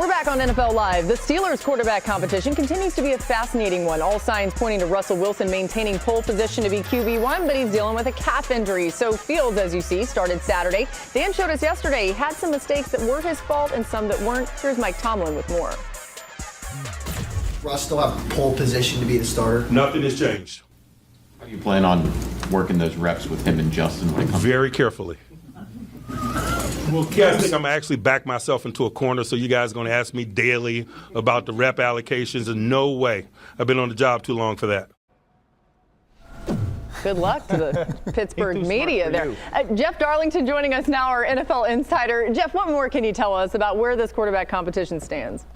We're back on NFL Live. The Steelers quarterback competition continues to be a fascinating one. All signs pointing to Russell Wilson maintaining pole position to be QB1, but he's dealing with a calf injury. So Fields, as you see, started Saturday. Dan showed us yesterday he had some mistakes that were his fault and some that weren't. Here's Mike Tomlin with more. Russ still have pole position to be the starter? Nothing has changed. How do you plan on working those reps with him and Justin when it comes? Very carefully. Well, you guys think I'm going to actually back myself into a corner, so you guys are going to ask me daily about the rep allocations? And no way. I've been on the job too long for that. Good luck to the Pittsburgh media there. Jeff Darlington joining us now, our NFL insider. Jeff, what more can you tell us about where this quarterback competition stands?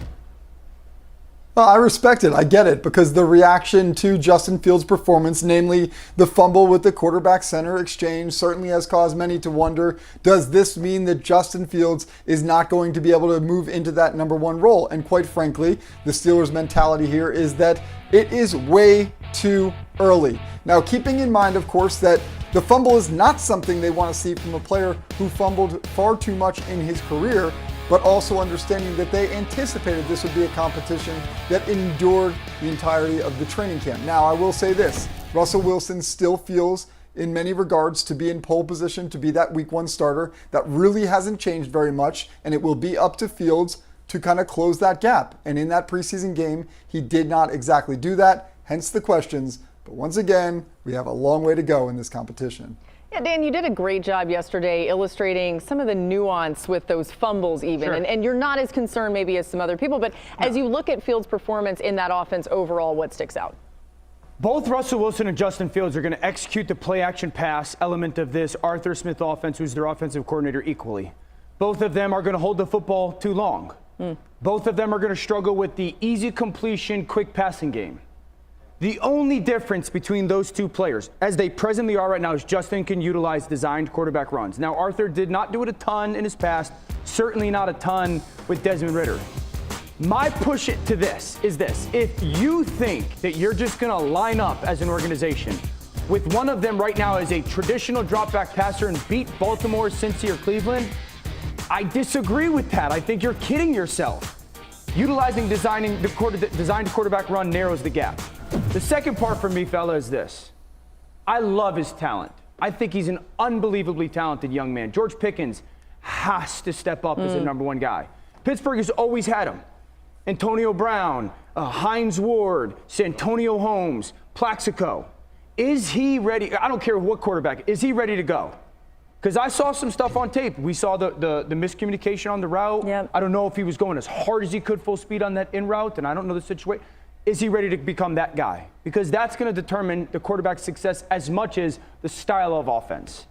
Well, I respect it. I get it, because the reaction to Justin Fields' performance, namely the fumble with the quarterback center exchange, certainly has caused many to wonder, does this mean that Justin Fields is not going to be able to move into that number one role? And quite frankly, the Steelers' mentality here is that it is way too early. Now, keeping in mind, of course, that the fumble is not something they want to see from a player who fumbled far too much in his career, but also understanding that they anticipated this would be a competition that endured the entirety of the training camp. Now, I will say this, Russell Wilson still feels in many regards to be in pole position, to be that week one starter. That really hasn't changed very much, and it will be up to Fields to kind of close that gap. And in that preseason game, he did not exactly do that, hence the questions. But once again, we have a long way to go in this competition. Yeah, Dan, you did a great job yesterday illustrating some of the nuance with those fumbles even. Sure. And you're not as concerned maybe as some other people, but as you look at Fields' performance in that offense overall, what sticks out? Both Russell Wilson and Justin Fields are going to execute the play-action pass element of this Arthur Smith offense, who's their offensive coordinator, equally. Both of them are going to hold the football too long. Both of them are going to struggle with the easy completion, quick passing game. The only difference between those two players, as they presently are right now, is Justin can utilize designed quarterback runs. Now, Arthur did not do it a ton in his past, certainly not a ton with Desmond Ridder. My push it to this is this. If you think that you're just going to line up as an organization with one of them right now as a traditional drop-back passer and beat Baltimore, Cincy, or Cleveland, I disagree with that. I think you're kidding yourself. Utilizing designed quarterback run narrows the gap. The second part for me, fella, is this. I love his talent. I think he's an unbelievably talented young man. George Pickens has to step up as the number one guy. Pittsburgh has always had him. Antonio Brown, Hines Ward, Santonio Holmes, Plaxico. Is he ready? I don't care what quarterback. Is he ready to go? Because I saw some stuff on tape. We saw the miscommunication on the route. Yep. I don't know if he was going as hard as he could full speed on that in route, and I don't know the situation. Is he ready to become that guy? Because that's going to determine the quarterback's success as much as the style of offense.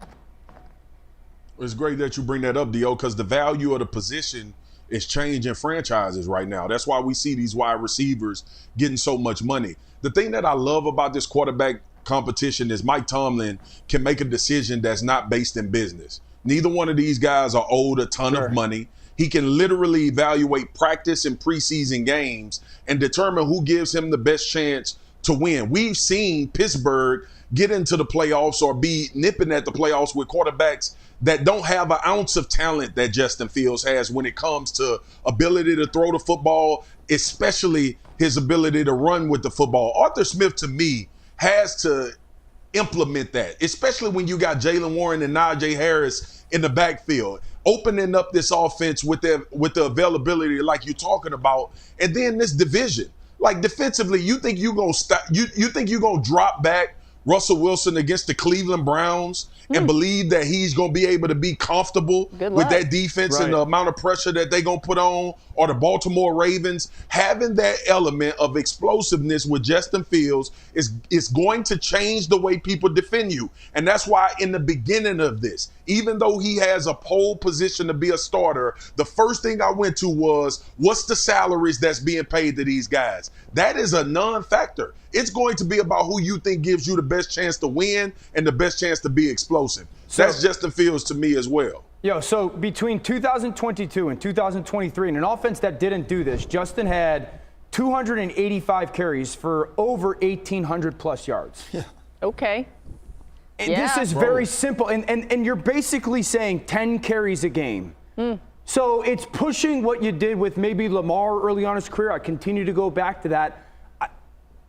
It's great that you bring that up, Dio, because the value of the position is changing franchises right now. That's why we see these wide receivers getting so much money. The thing that I love about this quarterback competition is Mike Tomlin can make a decision that's not based in business. Neither one of these guys are owed a ton of money. He can literally evaluate practice and preseason games and determine who gives him the best chance to win. We've seen Pittsburgh get into the playoffs or be nipping at the playoffs with quarterbacks that don't have an ounce of talent that Justin Fields has when it comes to ability to throw the football, especially his ability to run with the football. Arthur Smith, to me, has to implement that, especially when you got Jaylen Warren and Najee Harris in the backfield, opening up this offense with the availability like you're talking about, and then this division. Like defensively, you think you're gonna stop? You think you're gonna drop back Russell Wilson against the Cleveland Browns and believe that he's going to be able to be comfortable with that defense and the amount of pressure that they're going to put on, or the Baltimore Ravens? Having that element of explosiveness with Justin Fields is going to change the way people defend you. And that's why in the beginning of this, even though he has a pole position to be a starter, the first thing I went to was, what's the salaries that's being paid to these guys? That is a non-factor. It's going to be about who you think gives you the best chance to win and the best chance to be explosive. So, that's Justin Fields to me as well. So between 2022 and 2023, in an offense that didn't do this, Justin had 285 carries for over 1,800 plus yards. Yeah. Okay. And this is very simple. And you're basically saying 10 carries a game. So it's pushing what you did with maybe Lamar early on in his career. I continue to go back to that.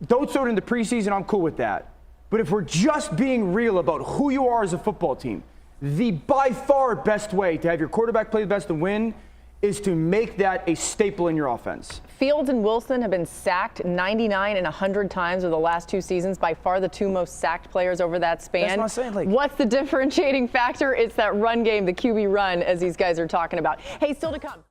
Don't throw it in the preseason. I'm cool with that. But if we're just being real about who you are as a football team, the by far best way to have your quarterback play the best and win is to make that a staple in your offense. Fields and Wilson have been sacked 99 and 100 times over the last 2 seasons, by far the 2 most sacked players over that span. That's what I'm saying. What's the differentiating factor? It's that run game, the QB run, as these guys are talking about. Hey, still to come.